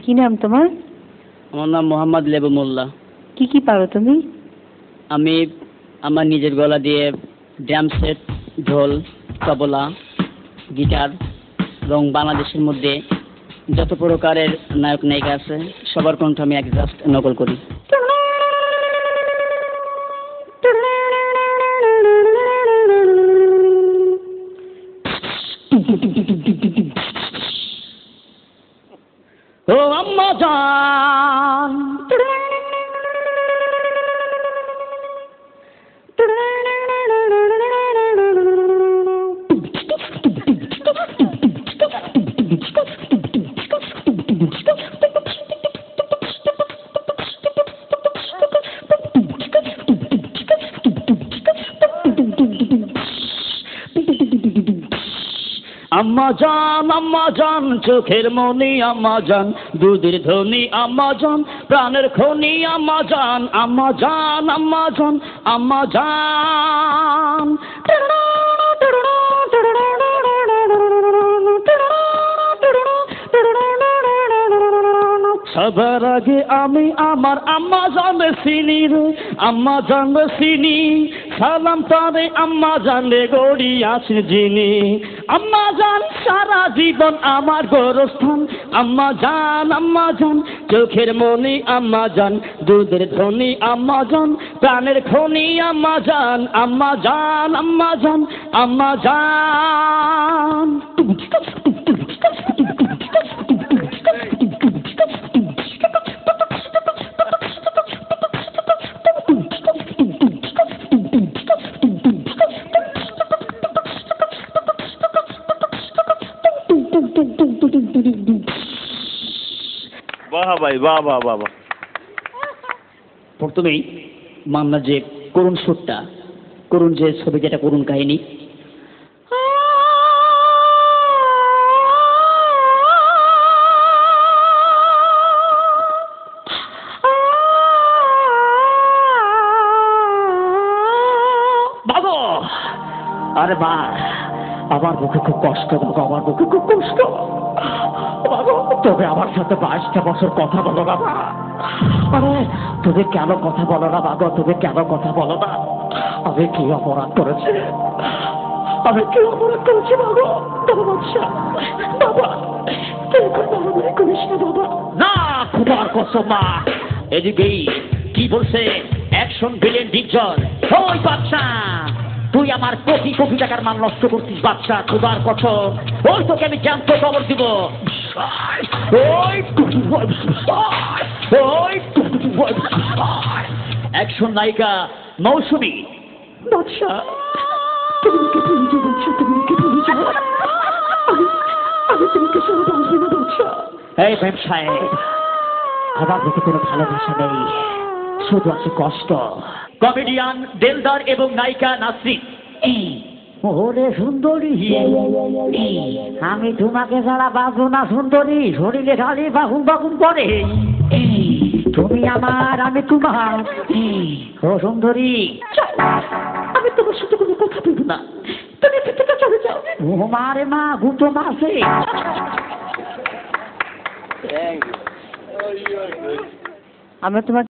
কি নাম তোমার? আমার নাম মোহাম্মদ লেবু মোল্লা। কি পারো তুমি? আমি আমার নিজের গলা দিয়ে ড্রাম সেট, ঢোল, তবলা, গিটার এবং বাংলাদেশের মধ্যে যত প্রকারের নায়ক নায়িকা আছে সবার কণ্ঠ আমি জাস্ট নকল করি। ও আম্মা জান, আম্মা জান চোখের মনি আম্মা জান, দুধের ধনী আম্মা জান, প্রাণের খনি আম্মা জান, আম্মা জান আম্মা জান আম্মা জান। সবার আগে আমি আমার আম্মা জানে চিনি রে, আম্মা জানে চিনি, সালাম তারে আম্মা জানলে গড়ি আছে যিনি। আম্মা জান সারা জীবন আমার গোরস্থান, আম্মা জান চোখের মনি আম্মা জান, দুধের ধনী আম্মা জান, প্রাণের খনি আম্মা জান, আম্মা জান আম্মা জান আম্মা জান। বাহ ভাই, বাহ বাহ বাহ বাহ। প্রথমেই মান্নার যে করুণ সুরটা, করুণ যে ছবি, যেটা করুণ কাহিনী, বাবা আরে বা আমার বুকে খুব কষ্ট, বাবা আমার বুকে খুব কষ্ট বাবা। তবে আমার সাথে 22টা বছর কথা বলো বাবা। আরে তুমি কেন কথা বলো না বাবা? তুমি কেন কথা বলো না? আমি কি অপরাধ করেছি? আমি কি অপরাধ করেছি বাবা? বাবা বাবা করিস না বাবা। না খুবার কসম মা। এদিকেই কি বলছে অ্যাকশন ভিলেন ডিকজন, ওই বাচ্চা তুই আমার কোটি কোটি টাকার মাল নষ্ট করছিস বাচ্চা, খুবার কসম। ওই তোকে আমি জানতে খবর দিব। অ্যাকশন নায়িকা মৌসুমী। বাচ্চা তুমি কি ভুলে যাও বাচ্চা, তুমি কি ভুলে যাও? আমি তোমাকে সব বলবো না বাচ্চা। এই ব্যবসায় আমার দিকে কোনো ভালোবাসা নেই, শুধু আছে কষ্ট। কমেডিয়ান দেলদার এবং নায়িকা নাসরিন। ওরে সুন্দরী, আমি তোমাকে ছাড়া বাঁচবো না সুন্দরী, শরীরে খালি বাগুন বাগুন করে। তুমি আমার, আমি তোমার। ও সুন্দরী, আমি তোমার সাথে কোনো কথা বলবো না, তুমি এখান থেকে চলে যাও। ও মারে মা, গুটো মাসে। আমরা তোমাকে